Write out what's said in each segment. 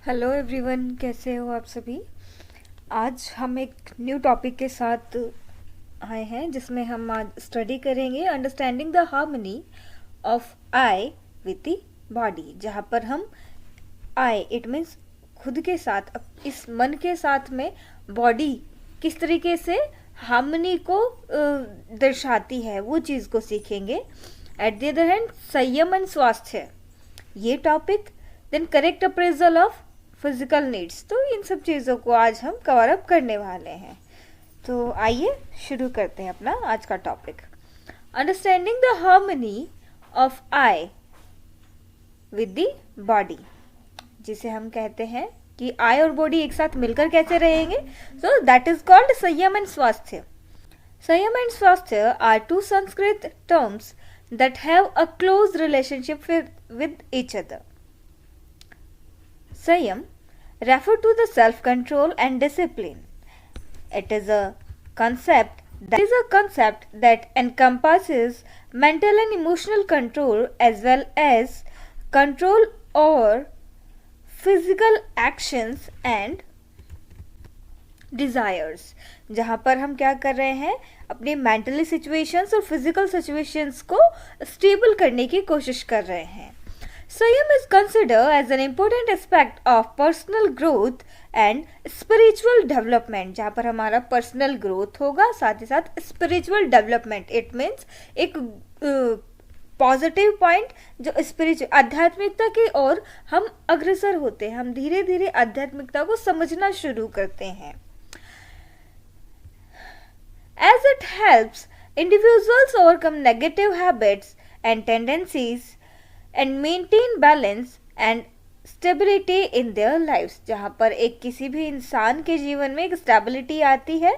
Hello everyone, कैसे हो आप सभी। आज हम एक न्यू टॉपिक के साथ आए हैं जिसमें हम आज स्टडी करेंगे understanding the harmony of I with the body. जहाँ पर हम आई इट मीन्स खुद के साथ, इस मन के साथ में बॉडी किस तरीके से हार्मनी को दर्शाती है वो चीज़ को सीखेंगे। At the other hand sanyam and swasthya, ये topic, then correct appraisal of physical needs. तो इन सब चीज़ों को आज हम कवर अप करने वाले हैं। तो आइए शुरू करते हैं अपना आज का topic, understanding the harmony of I with the body, जिसे हम कहते हैं कि आई और बॉडी एक साथ मिलकर कैसे रहेंगे। So that is called sanyam and swasthya. Sanyam and swasthya are two Sanskrit terms that have a close relationship with each other. Sayam refer to the self-control and discipline. It is a concept that encompasses mental and emotional control as well as control over physical actions and desires. जहाँ पर हम क्या कर रहे हैं, अपनी mentally situations और physical situations को स्टेबल करने की कोशिश कर रहे हैं। Sanyam is consider as an important aspect of personal growth and spiritual development. जहाँ पर हमारा पर्सनल ग्रोथ होगा, साथ ही साथ स्पिरिचुअल डेवलपमेंट। इट मीन्स एक पॉजिटिव पॉइंट जो स्पिरिचुअल आध्यात्मिकता की ओर हम अग्रसर होते हैं, हम धीरे धीरे आध्यात्मिकता को समझना शुरू करते हैं। As it helps individuals overcome negative habits and tendencies and maintain balance and stability in their lives। जहाँ पर एक किसी भी इंसान के जीवन में एक स्टेबिलिटी आती है,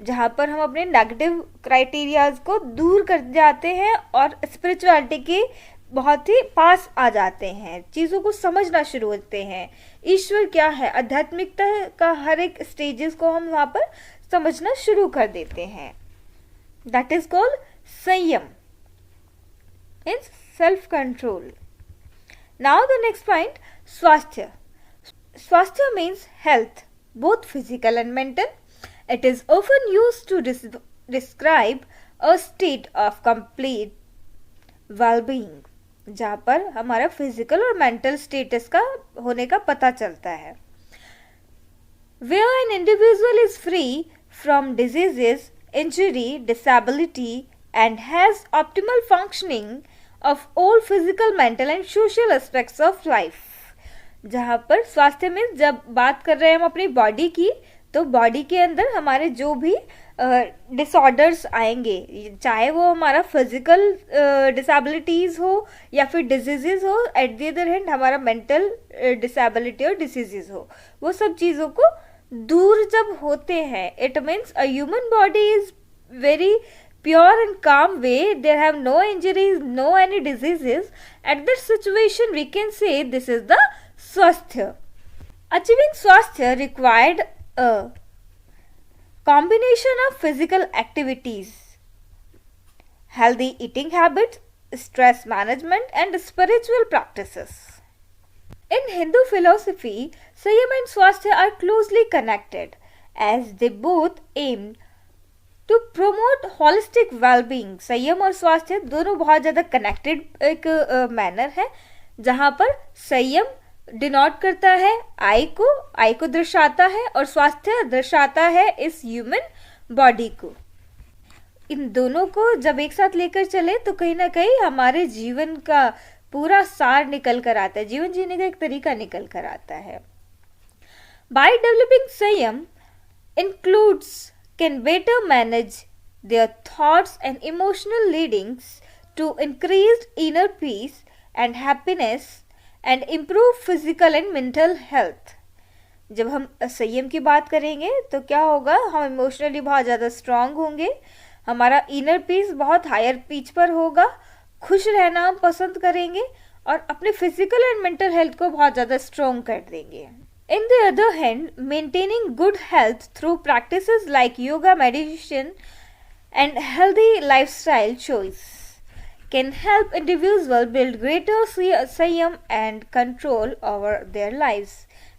जहाँ पर हम अपने नेगेटिव क्राइटेरियाज को दूर कर जाते हैं और स्पिरिचुअलिटी के बहुत ही पास आ जाते हैं, चीज़ों को समझना शुरू होते हैं। ईश्वर क्या है, आध्यात्मिकता का हर एक स्टेजेस को हम वहाँ पर समझना शुरू कर देते हैं। That is called sanyam, means self control. Now the next point, swasthya. Swasthya means health, both physical and mental. It is often used to describe a state of complete wellbeing, जहाँ पर हमारा फिजिकल और मेंटल स्टेटस का होने का पता चलता है। Where an individual is free from diseases, injury, disability and has optimal functioning of all physical, mental and social aspects of life। जहाँ पर स्वास्थ्य में जब बात कर रहे हैं हम अपनी बॉडी की, तो बॉडी के अंदर हमारे जो भी डिसऑर्डर्स आएंगे, चाहे वो हमारा फिजिकल डिसेबिलिटीज़ हो या फिर डिजीज़ हो, एट द अदर हैंड हमारा मेंटल डिसेबिलिटी और डिसीज़ हो, वो सब चीज़ों को दूर जब होते हैं, it means a human body is very pure and calm way, there have no injuries, no any diseases. At that situation we can say this is the स्वास्थ्य। अचीविंग स्वास्थ्य required a combination of physical activities, healthy eating habits, stress management and spiritual practices. In Hindu philosophy, Sayam and Swasthya are closely connected as they both aim to promote holistic well-being। संयम और स्वास्थ्य दोनों बहुत ज़्यादा connected एक manner है, जहाँ पर संयम डिनोट करता है आई को दर्शाता है, और स्वास्थ्य दर्शाता है इस ह्यूमन बॉडी को। इन दोनों को जब एक साथ लेकर चले तो कहीं ना कहीं हमारे जीवन का पूरा सार निकल कर आता है, जीवन जीने का एक तरीका निकल कर आता है। बाय डेवलपिंग संयम includes can better manage their thoughts and emotional leadings to increased inner peace and happiness and improve physical and mental health। जब हम संयम की बात करेंगे तो क्या होगा, हम इमोशनली बहुत ज़्यादा स्ट्रांग होंगे, हमारा इनर पीस बहुत हायर पीच पर होगा, खुश रहना हम पसंद करेंगे और अपने फिजिकल एंड मेंटल हेल्थ को बहुत ज़्यादा स्ट्रांग कर देंगे। In the other hand, maintaining good health through practices like yoga, meditation and healthy lifestyle choice can help individuals build greater संयम and control over their lives।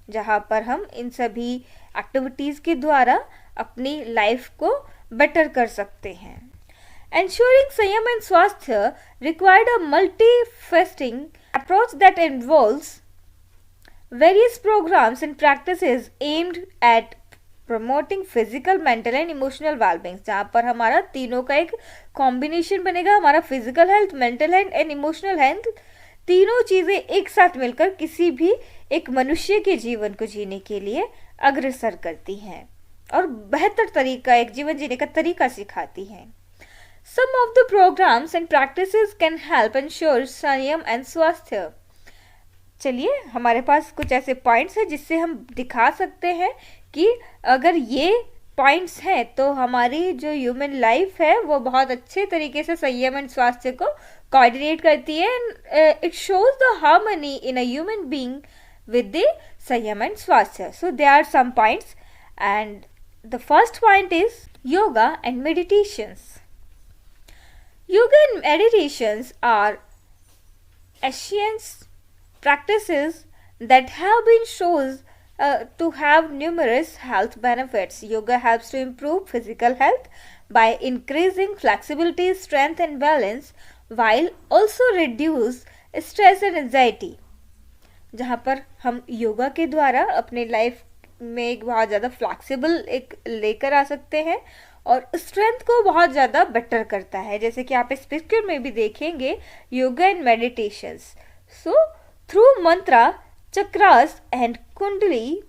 जहाँ पर हम इन सभी एक्टिविटीज़ के द्वारा अपनी लाइफ को बेटर कर सकते हैं। Ensuring संयम and स्वास्थ्य required a multifaceted approach that involves various programs and practices aimed at promoting physical, mental and emotional well-being, जहाँ पर हमारा तीनों का एक कॉम्बिनेशन बनेगा, हमारा physical health, mental health and emotional health, तीनों चीज़ें एक साथ मिलकर किसी भी एक मनुष्य के जीवन को जीने के लिए अग्रसर करती हैं और बेहतर तरीका, एक जीवन जीने का तरीका सिखाती हैं। Some of the programs and practices can help ensure संयम and स्वास्थ्य। चलिए, हमारे पास कुछ ऐसे पॉइंट्स हैं जिससे हम दिखा सकते हैं कि अगर ये पॉइंट्स हैं तो हमारी जो ह्यूमन लाइफ है वो बहुत अच्छे तरीके से संयम एंड स्वास्थ्य को कोऑर्डिनेट करती है and it shows the harmony in a human being with the sanyam and swasthya. So there are some points and the first point is yoga and meditations. Yoga and meditations are ancient practices that have been shown to have numerous health benefits. Yoga helps to improve physical health by increasing flexibility, strength and balance while also reduce stress and anxiety. जहाँ पर हम योगा के द्वारा अपने life में एक बहुत ज़्यादा फ्लेक्सिबल एक लेकर आ सकते हैं और स्ट्रेंथ को बहुत ज़्यादा बेटर करता है, जैसे कि आप इस पिक्चर में भी देखेंगे yoga and meditations. So through Mantra, chakras and कुंडली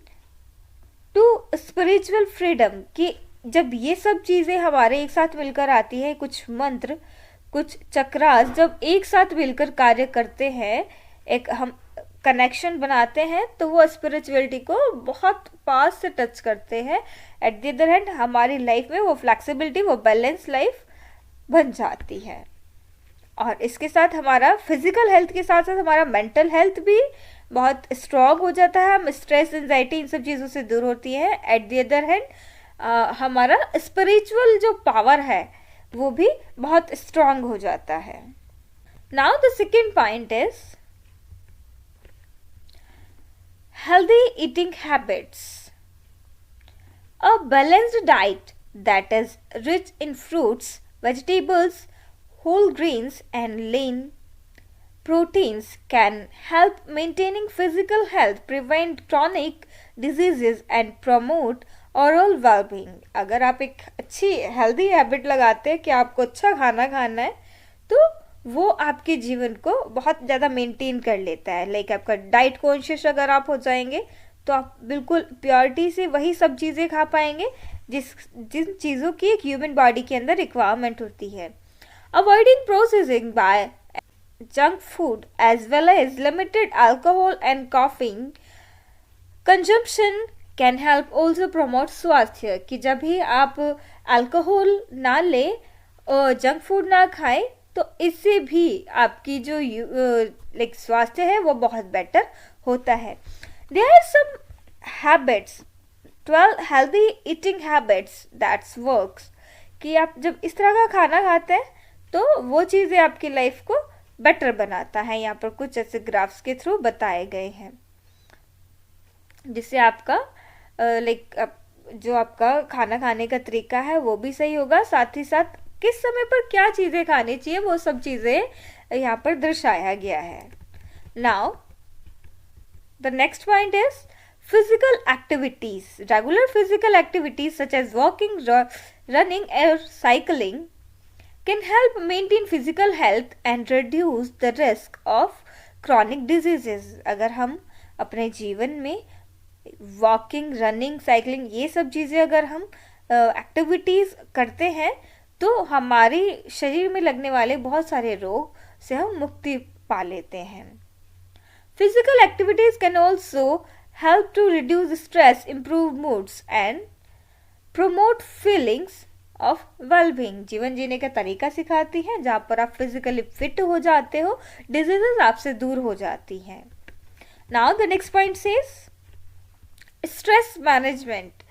टू स्पिरिचुअल फ्रीडम, कि जब ये सब चीज़ें हमारे एक साथ मिलकर आती है, कुछ मंत्र, कुछ चक्रास जब एक साथ मिलकर कार्य करते हैं, एक हम कनेक्शन बनाते हैं, तो वो स्पिरिचुअलिटी को बहुत पास से टच करते हैं। एट द अदर हैंड हमारी लाइफ में वो फ्लेक्सिबिलिटी, वो बैलेंस लाइफ बन जाती है और इसके साथ हमारा फिजिकल हेल्थ के साथ साथ हमारा मेंटल हेल्थ भी बहुत स्ट्रॉन्ग हो जाता है। हम स्ट्रेस, एंजाइटी इन सब चीज़ों से दूर होती है। एट द अदर हैंड हमारा स्पिरिचुअल जो पावर है वो भी बहुत स्ट्रॉन्ग हो जाता है। Now the second point is healthy eating habits. A balanced diet that is rich in fruits, vegetables, whole grains and lean proteins can help maintaining physical health, prevent chronic diseases and promote overall well-being. अगर आप एक अच्छी healthy habit लगाते हैं कि आपको अच्छा खाना खाना है तो वो आपके जीवन को बहुत ज़्यादा मेंटेन कर लेता है। लाइक आपका डाइट कॉन्शियस अगर आप हो जाएंगे तो आप बिल्कुल प्योरिटी से वही सब चीज़ें खा पाएंगे जिन चीज़ों की एक ह्यूमन बॉडी के अंदर रिक्वायरमेंट होती है। Avoiding processing by junk food as well as limited alcohol and coffee consumption can help also promote swasthya, कि जब भी आप अल्कोहल ना लें और जंक फूड ना खाएं तो इससे भी आपकी जो लाइक स्वास्थ्य है वो बहुत बेटर होता है। There are some habits, 12 healthy eating habits that's works, कि आप जब इस तरह का खाना खाते हैं तो वो चीज़ें आपकी लाइफ को बेटर बनाता है। यहाँ पर कुछ ऐसे ग्राफ्स के थ्रू बताए गए हैं जिससे आपका लाइक जो आपका खाना खाने का तरीका है वो भी सही होगा, साथ ही साथ किस समय पर क्या चीज़ें खानी चाहिए वो सब चीज़ें यहाँ पर दर्शाया गया है। Now the next point is physical activities. Regular physical activities such as walking, running और cycling can help maintain physical health and reduce the risk of chronic diseases. अगर हम अपने जीवन में वॉकिंग, रनिंग, साइकिलिंग ये सब चीज़ें अगर हम एक्टिविटीज़ करते हैं तो हमारे शरीर में लगने वाले बहुत सारे रोग से हम मुक्ति पा लेते हैं। Physical activities can also help to reduce stress, improve moods and promote feelings of wellbeing. जीवन जीने का तरीका सिखाती है, जहाँ पर आप फिजिकली फिट हो जाते हो, डिजीजेस आपसे दूर हो जाती हैं। Now the next point says stress management.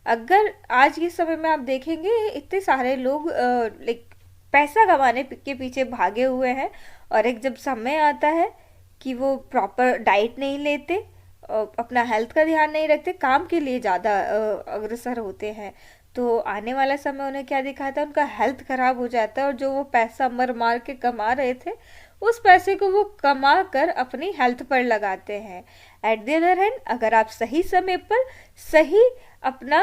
अगर आज के समय में आप देखेंगे इतने सारे लोग लाइक पैसा कमाने के पीछे भागे हुए हैं और एक जब समय आता है कि वो प्रॉपर डाइट नहीं लेते अपना हेल्थ का ध्यान नहीं रखते, काम के लिए ज़्यादा अग्रसर होते हैं, तो आने वाला समय उन्हें क्या दिखाता है, उनका हेल्थ खराब हो जाता है और जो वो पैसा मर मार के कमा रहे थे उस पैसे को वो कमा कर अपनी हेल्थ पर लगाते हैं। एट द अदर हैंड अगर आप सही समय पर सही अपना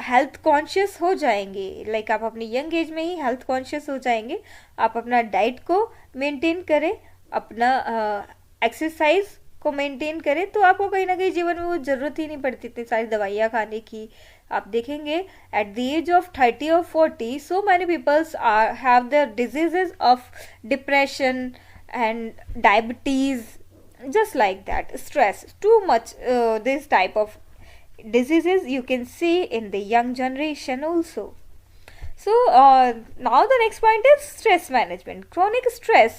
हेल्थ कॉन्शियस हो जाएंगे, लाइक आप अपनी यंग एज में ही हेल्थ कॉन्शियस हो जाएंगे, आप अपना डाइट को मेंटेन करें, अपना एक्सरसाइज को मेंटेन करें, तो आपको कहीं ना कहीं जीवन में वो ज़रूरत ही नहीं पड़ती इतनी सारी दवाइयाँ खाने की। आप देखेंगे एट द एज ऑफ 30 और 40 so many peoples are have the diseases of depression and diabetes, just like that, stress too much, this type of diseases you can see in the young generation also. So now the next point is stress management. Chronic stress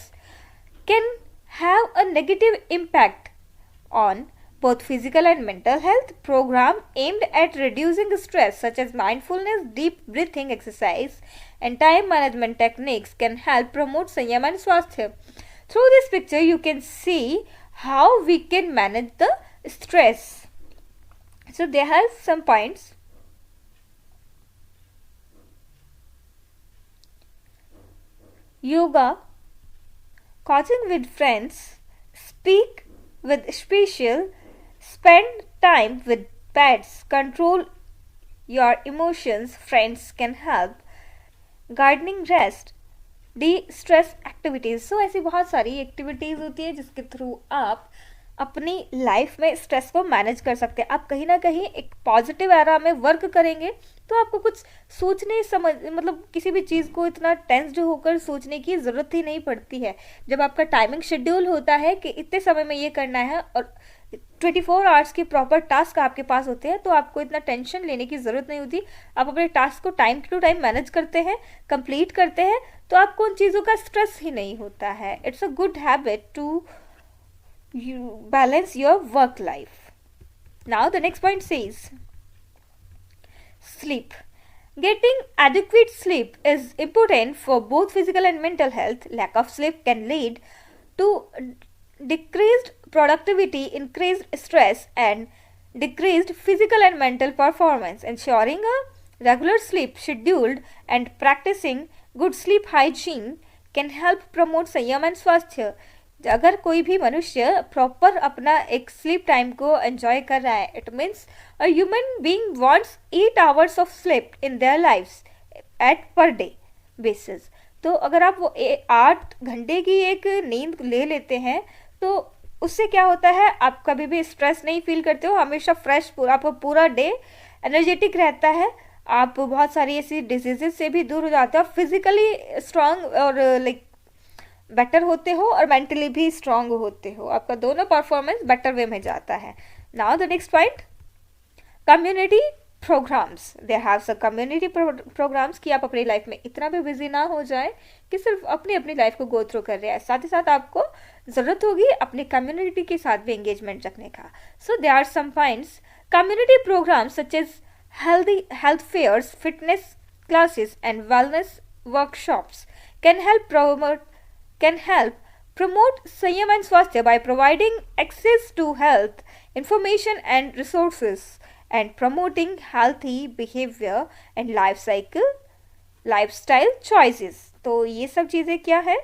can have a negative impact on both physical and mental health. Program aimed at reducing stress such as mindfulness, deep breathing exercise and time management techniques can help promote sanyam and swasthya. Through this picture you can see how we can manage the stress. So there are some points. Yoga, coaching with friends, speak with special, spend time with pets, control your emotions, friends can help, gardening, rest, destress activities. So ऐसी बहुत सारी activities होती है जिसके through आप अपनी life में stress को मैनेज कर सकते हैं। आप कहीं ना कहीं एक पॉजिटिव एरा में वर्क करेंगे तो आपको कुछ सोचने समझ मतलब किसी भी चीज़ को इतना टेंस्ड होकर सोचने की ज़रूरत ही नहीं पड़ती है। जब आपका टाइमिंग शेड्यूल होता है कि इतने समय में ये करना है और 24 आवर्स के प्रॉपर टास्क आपके पास होते हैं, तो आपको इतना टेंशन लेने की ज़रूरत नहीं होती। आप अपने टास्क को टाइम टू टाइम मैनेज करते हैं, कंप्लीट करते हैं, तो आपको उन चीज़ों का स्ट्रेस ही नहीं होता है। It's a good habit to balance your work life. Now the next point says sleep. Getting adequate sleep is important for both physical and mental health. Lack of sleep can lead to decreased productivity, increased stress and decreased physical and mental performance. Ensuring a regular sleep schedule and practicing good sleep hygiene can help promote संयम and स्वास्थ्य। अगर कोई भी मनुष्य proper अपना एक sleep time को enjoy कर रहा है, it means a human being wants 8 hours of sleep in their lifes at per day basis. तो अगर आप वो 8 घंटे की एक नींद ले लेते हैं तो उससे क्या होता है, आप कभी भी स्ट्रेस नहीं फील करते हो, हमेशा फ्रेश आपका पूरा डे एनर्जेटिक रहता है, आप बहुत सारी ऐसी डिजीजेस से भी दूर हो जाते हो, फिजिकली स्ट्रांग और लाइक बेटर होते हो और मेंटली भी स्ट्रांग होते हो, आपका दोनों परफॉर्मेंस बेटर वे में जाता है। Now the next point, community programs. There have some community programs कि आप अपनी लाइफ में इतना भी बिजी ना हो जाए कि सिर्फ अपनी अपनी लाइफ को गो थ्रू कर रहे हैं, साथ ही साथ आपको ज़रूरत होगी अपनी कम्युनिटी के साथ भी एंगेजमेंट रखने का। So there are some points, community programs such as health fairs, fitness classes and wellness workshops can help promote Sanyam and Swasthya by providing access to health information and resources and promoting healthy behavior and lifestyle choices. तो ये सब चीज़ें क्या है,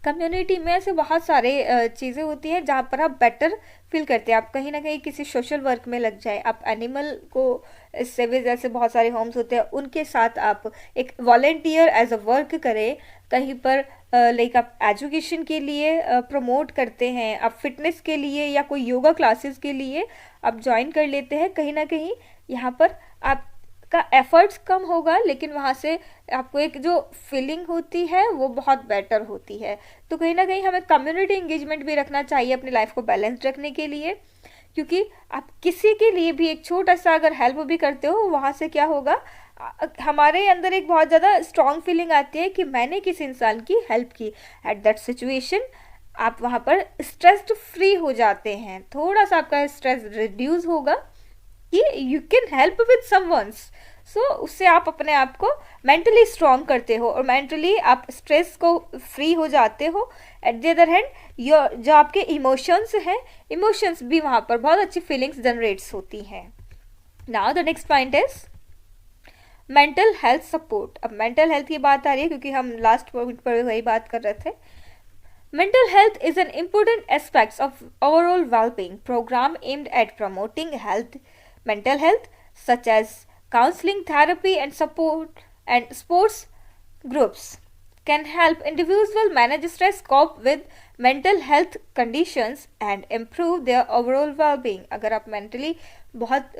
community में ऐसे बहुत सारे चीज़ें होती हैं जहाँ पर आप बेटर फील करते हैं। आप कहीं ना कहीं किसी सोशल वर्क में लग जाए, आप एनिमल को सेवेज जैसे बहुत सारे होम्स होते हैं उनके साथ आप एक वॉलेंटियर एज अ वर्क करें, कहीं पर लाइक आप एजुकेशन के लिए प्रमोट करते हैं, आप फिटनेस के लिए या कोई योगा क्लासेस के लिए आप ज्वाइन कर लेते हैं, कहीं ना कहीं यहाँ पर आप का एफर्ट्स कम होगा लेकिन वहाँ से आपको एक जो फीलिंग होती है वो बहुत बेटर होती है। तो कहीं ना कहीं हमें कम्युनिटी एंगेजमेंट भी रखना चाहिए अपनी लाइफ को बैलेंस रखने के लिए, क्योंकि आप किसी के लिए भी एक छोटा सा अगर हेल्प भी करते हो वहाँ से क्या होगा, हमारे अंदर एक बहुत ज़्यादा स्ट्रॉन्ग फीलिंग आती है कि मैंने किसी इंसान की हेल्प की। एट दैट सिचुएशन आप वहाँ पर स्ट्रेस्ड फ्री हो जाते हैं, थोड़ा सा आपका स्ट्रेस रिड्यूस होगा कि you can help with someone so उससे आप अपने आप को मेंटली स्ट्रॉन्ग करते हो और मेंटली आप स्ट्रेस को फ्री हो जाते हो। At the other hand your जो आपके इमोशंस हैं, इमोशंस भी वहाँ पर बहुत अच्छी फीलिंग्स जनरेट्स होती हैं। Now the next point is mental health support. अब मेंटल हेल्थ की बात आ रही है क्योंकि हम लास्ट पॉइंट पर वही बात कर रहे थे। Mental health is an important aspect of overall well-being. Program aimed at promoting mental health, such as counseling, therapy, and support and sports groups, can help individuals manage stress, cope with mental health conditions, and improve their overall well-being. अगर आप mentally बहुत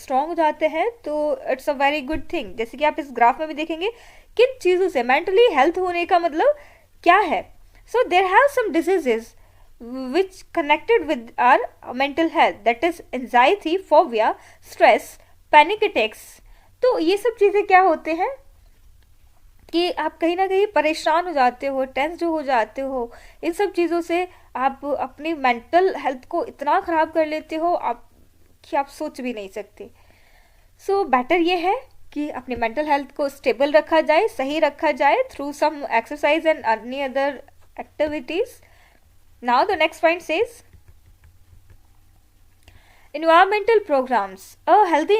strong हो जाते हैं तो it's a very good thing. जैसे कि आप इस ग्राफ में भी देखेंगे किन चीज़ों से मेंटली हेल्थ होने का मतलब क्या है। So there have some diseases which connected with our mental health, that is anxiety, phobia, stress, panic attacks. तो ये सब चीज़ें क्या होते हैं कि आप कहीं ना कहीं परेशान हो जाते हो, टेंस्ड हो जाते हो, इन सब चीज़ों से आप अपनी मेंटल हेल्थ को इतना ख़राब कर लेते हो आप कि आप सोच भी नहीं सकते। सो बेटर ये है कि अपनी मेंटल हेल्थ को स्टेबल रखा जाए, सही रखा जाए through some exercise and any other activities. Now the next point says environmental programs. A healthy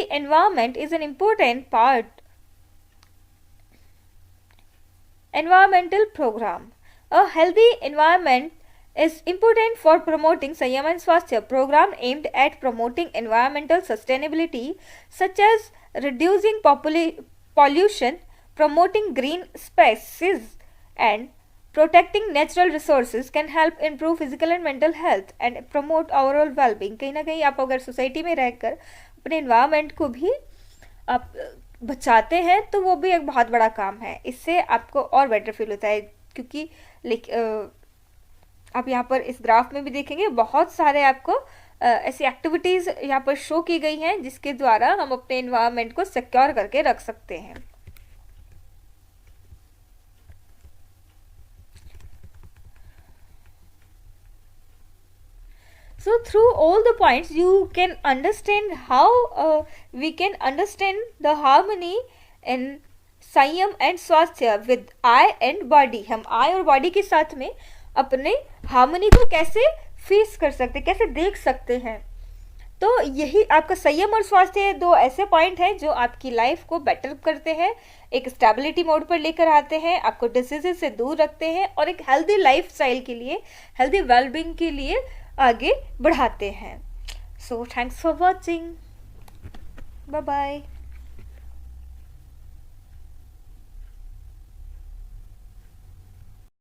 environment is an important part. Environmental program. A healthy environment is important for promoting Sanyam and Swasthya. Program aimed at promoting environmental sustainability such as reducing pollution, promoting green spaces and protecting natural resources can help improve physical and mental health and promote overall well-being. कहीं ना कहीं आप अगर society में रहकर अपने environment को भी आप बचाते हैं तो वो भी एक बहुत बड़ा काम है। इससे आपको और बेटर फील होता है क्योंकि आप यहाँ पर इस ग्राफ में भी देखेंगे बहुत सारे आपको ऐसी एक्टिविटीज़ यहाँ पर शो की गई हैं जिसके द्वारा हम अपने इन्वायरमेंट को सिक्योर करके रख सकते हैं। So through all the points you can understand how we can understand the harmony in संयम एंड स्वास्थ्य विद आई एंड बॉडी। हम आई और बॉडी के साथ में अपने हार्मनी को कैसे फेस कर सकते, कैसे देख सकते हैं। तो यही आपका संयम और स्वास्थ्य दो ऐसे पॉइंट हैं जो आपकी लाइफ को बेटर करते हैं, एक स्टेबिलिटी मोड पर लेकर आते हैं, आपको डिसीजेस से दूर रखते हैं और एक हेल्दी लाइफ स्टाइल के लिए, हेल्दी वेलबींग के लिए आगे बढ़ाते हैं। So thanks for watching, bye bye.